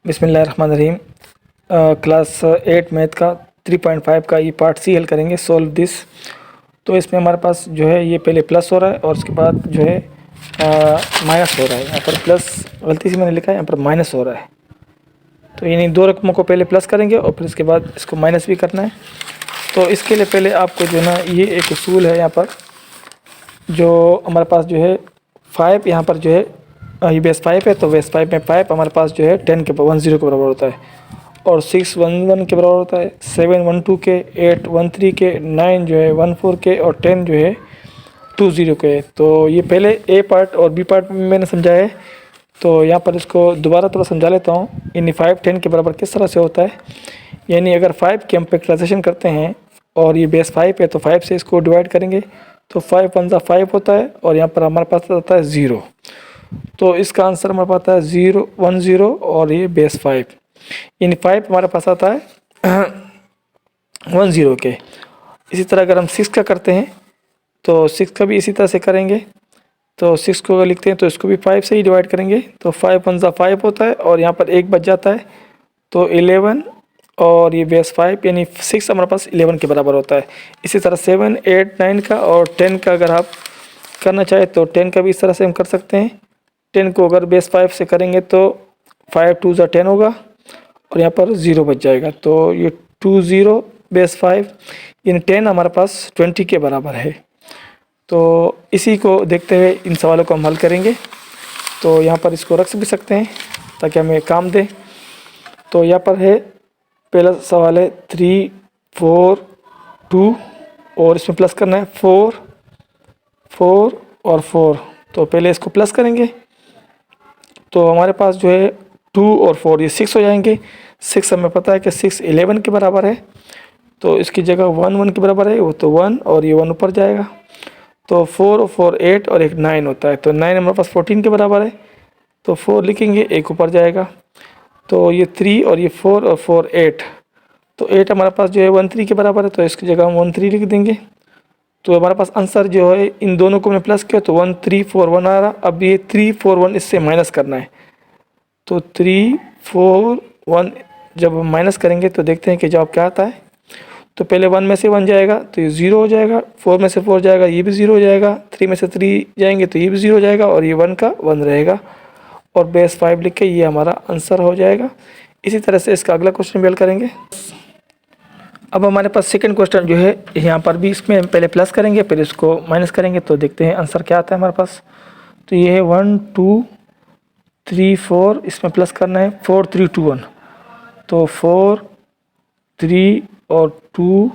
बिस्मिल्लाहिर्रहमानिर्रहीम। Class 8 math का 3.5 का ये पार्ट सी हल करेंगे, सोल्व दिस। तो इसमें हमारे पास जो है ये पहले प्लस हो रहा है और उसके बाद जो है माइनस हो रहा है। यहाँ पर प्लस गलती से मैंने लिखा है, यहाँ पर माइनस हो रहा है। तो यानी दो रकमों को पहले प्लस करेंगे और फिर इसके बाद इसको माइनस भी करना है। तो इसके लिए पहले आपको जो है ना ये एक उसूल है, यहाँ पर जो हमारे पास जो है 5 यहाँ पर जो है ये बेस 5 है, तो बेस 5 में 5 हमारे पास जो है 10 के 10 के बराबर होता है और 6 11 के बराबर होता है, 7 12 के, 8 13 के, 9 जो है 14 के और 10 जो है 20 के। तो ये पहले ए पार्ट और बी पार्ट में मैंने समझाया है, तो यहाँ पर इसको दोबारा थोड़ा समझा लेता हूँ। यानी 5 10 के बराबर किस तरह से होता है। यानी अगर 5 की हम फैक्टराइजेशन करते हैं और ये बेस 5 है तो 5 से इसको डिवाइड करेंगे तो 5 1 5 होता है और यहाँ पर हमारे पास आता है 0। तो इसका आंसर हमारे पास आता है 0 1 0 और ये बेस 5, यानी 5 हमारे पास आता है 1 0 के। इसी तरह अगर हम 6 का करते हैं तो 6 का भी इसी तरह से करेंगे। तो 6 को अगर लिखते हैं तो इसको भी 5 से ही डिवाइड करेंगे तो 5 1 5 होता है और यहाँ पर एक बच जाता है तो 11 और ये बेस 5 यानी 6 हमारे पास 11 के बराबर होता है। इसी तरह 7 8 9 का और 10 का अगर आप करना चाहे तो 10 का भी इस तरह से हम कर सकते हैं। 10 को अगर बेस 5 से करेंगे तो 5 2 10 होगा और यहाँ पर 0 बच जाएगा। तो ये 2 0 बेस 5 यानी 10 हमारे पास 20 के बराबर है। तो इसी को देखते हुए इन सवालों को हम हल करेंगे। तो यहाँ पर इसको रख भी सकते हैं ताकि हमें काम दे। तो यहाँ पर है पहला सवाल है 3 4 2 और इसमें प्लस करना है 4 4 और 4। तो पहले इसको प्लस करेंगे तो हमारे पास जो है 2 और 4 ये 6 हो जाएंगे। 6 हमें पता है कि 6 11 के बराबर है, तो इसकी जगह 1 1 के बराबर है, वो तो 1 और ये 1 ऊपर जाएगा। तो 4 और 4 8 और एक 9 होता है, तो 9 हमारे पास 14 के बराबर है, तो 4 लिखेंगे, एक ऊपर जाएगा। तो ये 3 और ये 4 और 4 8, तो 8 हमारे पास जो है 1 3 के बराबर है, तो इसकी जगह हम 1 3 लिख देंगे। तो हमारे पास आंसर जो है इन दोनों को मैंने प्लस किया तो 1 3 4 1 आ रहा। अब ये 3 4 1 इससे माइनस करना है, तो 3 4 1 जब हम माइनस करेंगे तो देखते हैं कि जवाब क्या आता है। तो पहले 1 में से 1 जाएगा तो ये 0 हो जाएगा, 4 में से 4 जाएगा ये भी 0 हो जाएगा, 3 में से 3 जाएंगे तो ये भी 0 हो जाएगा और ये 1 का 1 रहेगा और बेस 5 लिख के ये हमारा आंसर हो जाएगा। इसी तरह से इसका अगला क्वेश्चन भी हल करेंगे। अब हमारे पास सेकंड क्वेश्चन जो है, यहाँ पर भी इसमें हम पहले प्लस करेंगे फिर इसको माइनस करेंगे, तो देखते हैं आंसर क्या आता है हमारे पास। तो ये है 1 2 3 4, इसमें प्लस करना है 4 3 2 1, तो 4 3 और 2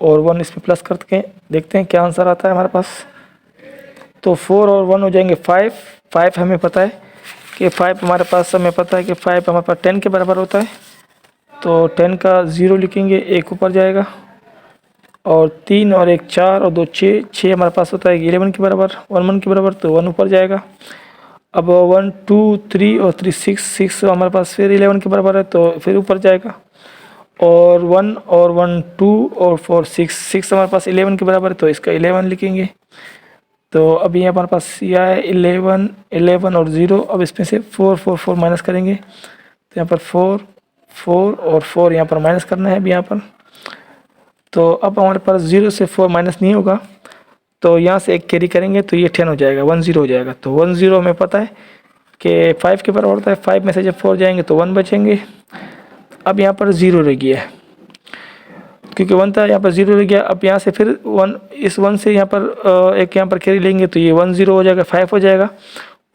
और 1 इसमें प्लस करके देखते हैं क्या आंसर आता है हमारे पास। तो 4 और 1 हो जाएंगे 5 5 हमें पता है कि 5 हमारे पास, हमें पता है कि 5 हमारे पास 10 के बराबर होता है, तो 10 का 0 लिखेंगे, एक ऊपर जाएगा और 3 और एक 4 और 2 6 6 हमारे पास होता है 11 के बराबर, 1 1 के बराबर, तो 1 ऊपर जाएगा। अब 1 2 3 और 3 6 6 हमारे पास फिर 11 के बराबर है, तो फिर ऊपर जाएगा और 1 और 1 2 और 4 6 6 हमारे पास 11 के बराबर है, तो इसका 11 लिखेंगे। तो अभी हमारे पास यह है 11 11 और 0। अब इसमें से 4 4 4 माइनस करेंगे तो यहाँ पर 4 4 और 4 यहाँ पर माइनस करना है अभी यहाँ पर। तो अब हमारे पास 0 से 4 माइनस नहीं होगा, तो यहाँ से एक कैरी करेंगे तो ये 10 हो जाएगा, 1 0 हो जाएगा। तो 1 0 हमें पता है कि 5 के बराबर होता है, 5 में से जब 4 जाएंगे तो 1 बचेंगे। अब यहाँ पर 0 रह गया है क्योंकि 1 था, यहाँ पर 0 रह गया। अब यहाँ से फिर 1, इस 1 से यहाँ पर एक यहाँ पर कैरी लेंगे तो ये 1 0 हो जाएगा, 5 हो जाएगा।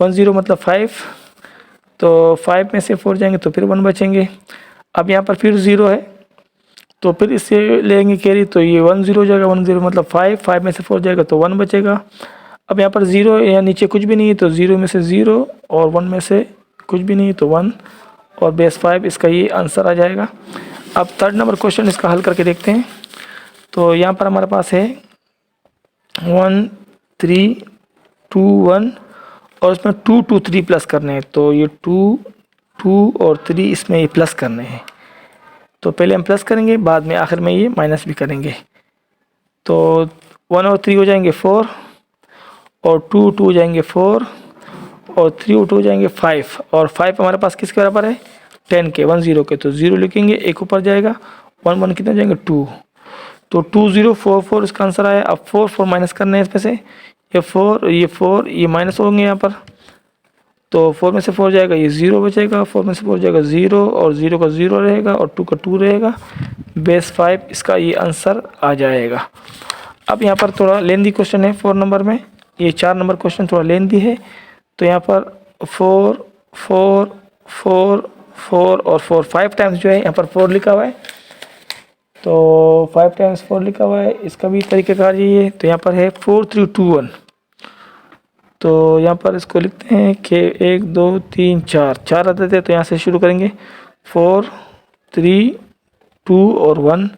1 0 मतलब 5, तो 5 में से 4 जाएंगे तो फिर 1 बचेंगे। अब यहाँ पर फिर 0 है तो फिर इससे लेंगे कैरी, तो ये 1 0 हो जाएगा, 1 0 मतलब 5 5 में से 4 जाएगा तो 1 बचेगा। अब यहाँ पर 0 यहाँ नीचे कुछ भी नहीं है, तो 0 में से 0 और 1 में से कुछ भी नहीं है तो 1 और बेस 5, इसका ये आंसर आ जाएगा। अब थर्ड नंबर क्वेश्चन इसका हल करके देखते हैं। तो यहाँ पर हमारे पास है 1 3 2 1 और इसमें 2 2 3 प्लस करने हैं, तो ये 2 2 और 3 इसमें ये प्लस करने हैं। तो पहले हम प्लस करेंगे, बाद में आखिर में ये माइनस भी करेंगे। तो 1 और 3 हो जाएंगे 4 और 2 2 हो जाएंगे 4 और 3 और 2 हो जाएंगे 5 और 5 हमारे पास किसके बराबर है, 10 के 10 के, तो 0 लिखेंगे, एक ऊपर जाएगा, 1 1 कितने जाएंगे 2, तो 2044 इसका आंसर आया। अब 4 4 माइनस करना है इसमें से, ये 4 ये माइनस होंगे यहाँ पर, तो 4 में से 4 जाएगा, ये 0 बचेगा, 4 में से 4 जाएगा 0, और 0 का 0 रहेगा, और 2 का 2 रहेगा, बेस 5 इसका ये आंसर आ जाएगा। अब यहाँ पर थोड़ा लेंदी क्वेश्चन है 4 नंबर में, ये 4 नंबर क्वेश्चन थोड़ा लेंदी है, तो यहाँ पर 4 4 4 4 और 4 5 टाइम्स जो है यहाँ पर 4 लिखा हुआ है, तो 5 टाइम्स 4 लिखा हुआ है, इसका भी तरीक़ाकार यही है। तो यहाँ पर है 4 3 2 1, तो यहाँ पर इसको लिखते हैं कि 1 2 3 4 4 आते थे, तो यहाँ से शुरू करेंगे 4 3 2 और 1,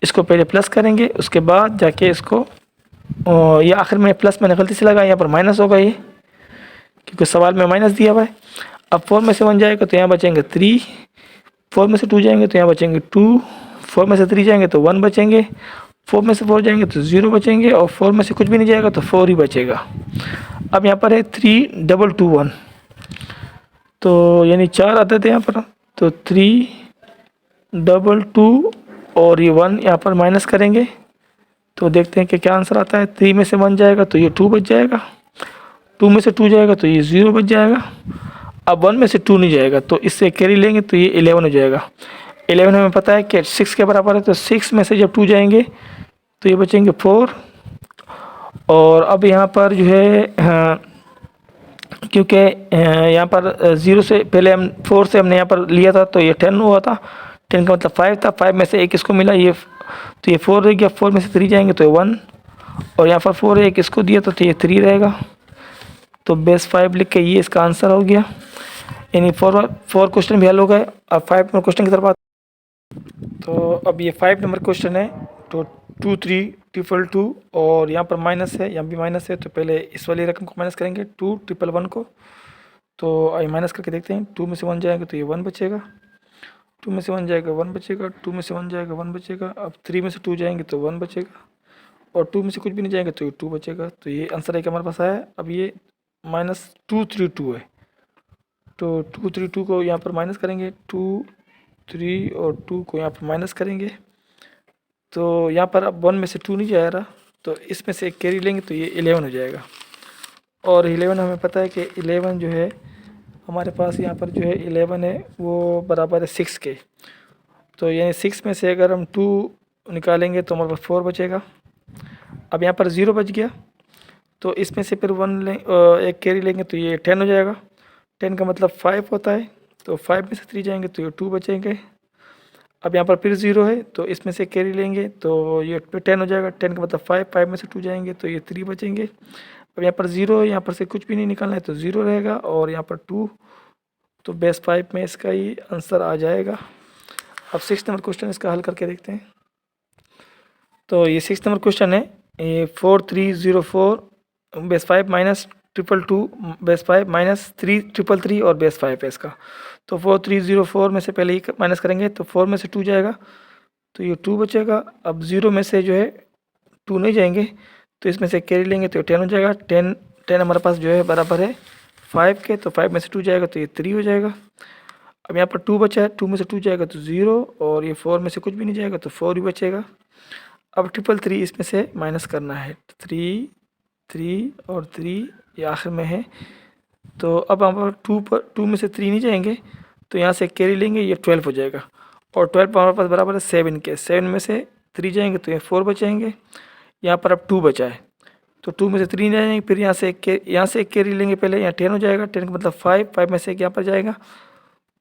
इसको पहले प्लस करेंगे, उसके बाद जाके इसको ये आखिर में प्लस मैंने गलती से लगाया, यहाँ पर माइनस होगा ये, क्योंकि सवाल में माइनस दिया हुआ है। अब 4 में से 1 जाएगा तो यहाँ बचेंगे 3, 4 में से 2 जाएंगे तो यहाँ बचेंगे 2, 4 में से 3 जाएंगे तो 1 बचेंगे, 4 में से 4 जाएंगे तो 0 बचेंगे, और 4 में से कुछ भी नहीं जाएगा तो 4 ही बचेगा। अब यहाँ पर है 3 2 2 1, तो यानी 4 आते थे यहाँ पर, तो 3 2 2 और ये 1 यहाँ पर माइनस करेंगे, तो देखते हैं कि क्या आंसर आता है। 3 में से 1 जाएगा तो ये 2 बच जाएगा, 2 में से 2 जाएगा तो ये 0 बच जाएगा, अब 1 में से 2 नहीं जाएगा, तो इससे कैरी लेंगे तो ये 11 हो जाएगा। 11 हमें पता है कि 6 के बराबर है, तो 6 में से जब 2 जाएंगे तो ये बचेंगे 4, और अब यहाँ पर जो है क्योंकि यहाँ पर 0 से पहले हम 4 से हमने यहाँ पर लिया था, तो ये 10 हुआ था, 10 का मतलब 5 था, 5 में से एक इसको मिला, ये तो ये 4 रह गया, 4 में से 3 जाएंगे तो ये 1, और यहाँ पर 4 एक इसको दिया तो ये 3 रहेगा, तो बेस 5 लिख के ये इसका आंसर हो गया। यानी 4 क्वेश्चन भी हल हो गए। अब 5 नंबर क्वेश्चन की तरफ आते, तो अब ये 5 नंबर क्वेश्चन है, तो 2 3 2 और यहाँ पर माइनस है, यहाँ भी माइनस है, तो पहले इस वाली रकम को माइनस करेंगे 2 1 को, तो आई माइनस करके देखते हैं, 2 में से 1 जाएगा तो ये 1 बचेगा, 2 में से 1 जाएगा 1 बचेगा, 2 में से 1 जाएगा 1 बचेगा, अब 3 में से 2 जाएंगे तो 1 बचेगा, और 2 में से कुछ भी नहीं जाएंगे तो ये 2 बचेगा, तो ये आंसर है कि हमारे पास आया। अब ये -2 3 2 है, तो 2 3 2 को यहाँ पर माइनस करेंगे, 2 3 और 2 को यहाँ पर माइनस करेंगे, तो यहाँ पर अब 1 में से 2 नहीं जा रहा, तो इसमें से एक कैरी लेंगे तो ये 11 हो जाएगा, और 11 हमें पता है कि 11 जो है हमारे पास यहाँ पर जो है 11 है वो बराबर है 6 के, तो यानी 6 में से अगर हम 2 निकालेंगे तो हमारे पास 4 बचेगा। अब यहाँ पर 0 बच गया, तो इसमें से फिर 1 लें, एक कैरी लेंगे तो ये 10 हो जाएगा, 10 का मतलब 5 होता है, तो 5 में से 3 जाएंगे तो ये 2 बचेंगे। अब यहाँ पर फिर 0 है, तो इसमें से कैरी लेंगे तो ये 10 हो जाएगा, 10 का मतलब 5, 5 में से 2 जाएंगे तो ये 3 बचेंगे। अब यहाँ पर 0 है, यहाँ पर से कुछ भी नहीं निकालना है तो 0 रहेगा, और यहाँ पर 2, तो बेस 5 में इसका ये आंसर आ जाएगा। अब 6 नंबर क्वेश्चन इसका हल करके देखते हैं। तो ये 6 नंबर क्वेश्चन है, ये 4 3 0 4 बेस 5 माइनस 2 2 बेस 5 माइनस 3 3 3 और बेस 5 है इसका। तो 4 3 0 4 में से पहले ही माइनस करेंगे, तो 4 में से 2 जाएगा तो ये 2 बचेगा। अब 0 में से जो है 2 नहीं जाएंगे, तो इसमें से कैरी लेंगे तो 10 हो जाएगा। 10 हमारे पास जो है बराबर है 5 के, तो 5 में से 2 जाएगा तो ये 3 हो जाएगा। अब यहाँ पर 2 बचा है, 2 में से 2 जाएगा तो 0, और ये 4 में से कुछ भी नहीं जाएगा तो 4 ही बचेगा। अब 3 इसमें से माइनस करना है, 3 3 और 3 ये आखिर में है, तो अब हम 2 में से 3 नहीं जाएंगे, तो यहाँ से कैरी लेंगे, ये 12 हो जाएगा, और 12 हमारे पास बराबर है 7 के। 7 में से 3 जाएंगे तो ये 4 बचेंगे। यहाँ पर अब 2 बचा है, तो 2 में से 3 जाएंगे, फिर यहाँ से एक कैरी लेंगे पहले, यहाँ 10 हो जाएगा। 10 का मतलब 5 में से एक यहाँ पर जाएगा,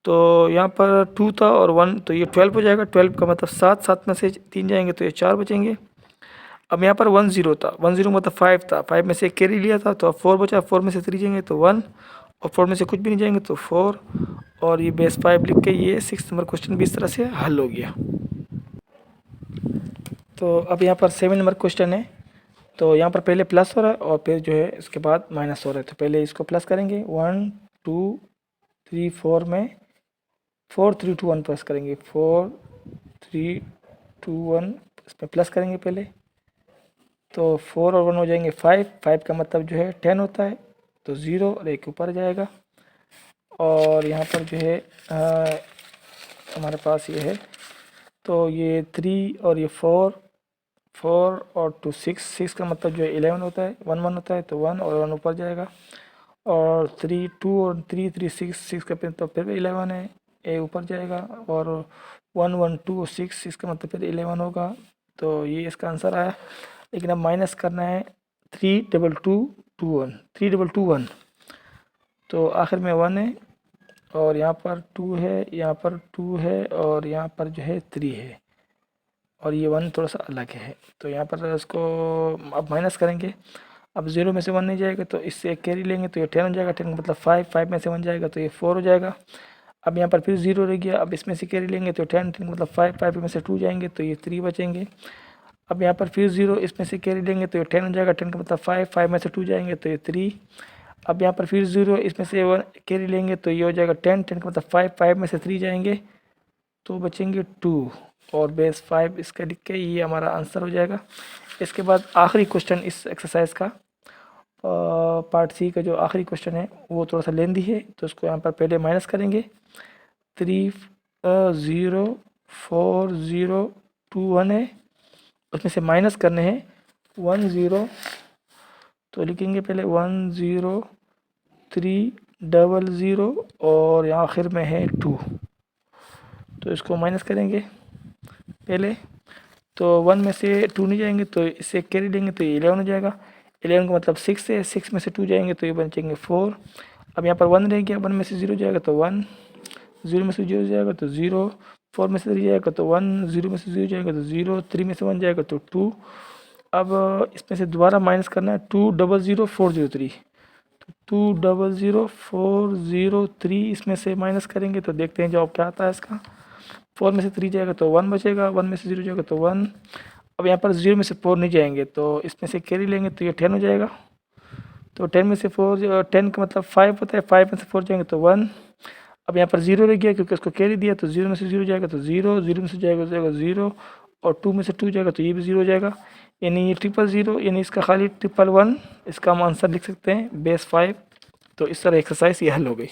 तो यहाँ पर 2 था और 1, तो ये 12 हो जाएगा। 12 का मतलब 7 में से 3 जाएंगे तो ये 4 बचेंगे। अब यहाँ पर 1 0 था, 1 0 मतलब 5 था, 5 में से एक कैरी लिया था तो अब 4 बचा। 4 में से 3 जाएंगे तो 1, और 4 में से कुछ भी नहीं जाएंगे तो 4, और ये बेस 5 लिख के ये 6 नंबर क्वेश्चन भी इस तरह से हल हो गया। तो अब यहाँ पर 7 नंबर क्वेश्चन है, तो यहाँ पर पहले प्लस हो रहा है और फिर जो है इसके बाद माइनस हो रहा है, तो पहले इसको प्लस करेंगे। 1 2 3 4 में 4 3 2 1 प्लस करेंगे, 4 3 2 1 इसमें प्लस करेंगे पहले, तो 4 और 1 हो जाएंगे 5। 5 का मतलब जो है 10 होता है, तो 0 और एक ऊपर जाएगा, और यहाँ पर जो है हमारे पास ये है। तो ये 3 और ये 4 और 2 6 का मतलब जो है 11 होता है, 1 1 होता है, तो 1 और 1 ऊपर जाएगा। और 3 2 और 3 3 6 का तो फिर 11 है, ए ऊपर जाएगा। और 1 1 2 और 6 का मतलब फिर 11 होगा। तो ये इसका आंसर आया। लेकिन अब माइनस करना है 3 2 2 2 1 3 2 2 1, तो आखिर में 1 है और यहाँ पर 2 है, यहाँ पर 2 है और यहाँ पर जो है 3 है और ये 1 थोड़ा सा अलग है। तो यहाँ पर इसको अब माइनस करेंगे। अब 0 में से 1 नहीं जाएगा तो इससे एक कैरी लेंगे तो ये 10 हो जाएगा। 10 का मतलब 5 में से 1 जाएगा तो ये 4 हो जाएगा। अब यहाँ पर फिर 0 रह गया। अब इसमें से कैरी लेंगे तो 10 का मतलब 5 में से 2 जाएंगे तो ये 3 बचेंगे। अब यहाँ पर फिर 0 इसमें से कैरी लेंगे तो ये 10 हो जाएगा। 10 का मतलब 5 में से 2 जाएंगे तो ये 3। अब यहाँ पर फिर 0 इसमें से 1 कैरी लेंगे तो ये हो जाएगा 10 का मतलब 5 में से 3 जाएंगे तो बचेंगे 2 और बेस 5 इसका लिख के ये हमारा आंसर हो जाएगा। इसके बाद आखिरी क्वेश्चन इस एक्सरसाइज का पार्ट सी का जो आखिरी क्वेश्चन है वो थोड़ा सा लेंदी है, तो उसको यहाँ पर पहले माइनस करेंगे। 3 0 4 0 2 1 है, उसमें से माइनस करने हैं 1 0, तो लिखेंगे पहले 1 0 3 0 0 और यहाँ आखिर में है 2, तो इसको माइनस करेंगे पहले। तो 1 में से 2 नहीं जाएंगे तो इससे कैरी लेंगे तो ये 11 हो जाएगा। 11 का मतलब 6 है, 6 में से 2 जाएंगे तो ये बचेंगे 4। अब यहाँ पर 1 रह गया, 1 में से 0 जाएगा तो 1, 0 में से 0 जाएगा तो 0, 4 में से 3 जाएगा तो 1, 0 में से 0 जाएगा तो 0, 3 में से 1 जाएगा तो 2। अब इसमें से दोबारा माइनस करना है 2 0 0 4 0 3, तो 2 0 0 4 0 3 इसमें से माइनस करेंगे तो देखते हैं जवाब क्या आता है इसका। 4 में से 3 जाएगा तो 1 बचेगा, 1 में से 0 जाएगा तो 1। अब यहाँ पर 0 में से 4 नहीं जाएंगे तो इसमें से कैरी लेंगे तो ये 10 हो जाएगा। तो 10 में से 4 10 का मतलब 5 होता है, 5 में से 4 जाएंगे तो 1। अब यहाँ पर 0 रह गया क्योंकि उसको कैरी दिया, तो 0 में से 0 जाएगा तो 0, 0 में से जाएगा 0 और 2 में से 2 जाएगा तो ये भी 0 हो जाएगा। यानी ये 0 0 यानी इसका खाली 1 1 1 इसका हम आंसर लिख सकते हैं बेस 5। तो इस तरह एक्सरसाइज ये हल हो गई।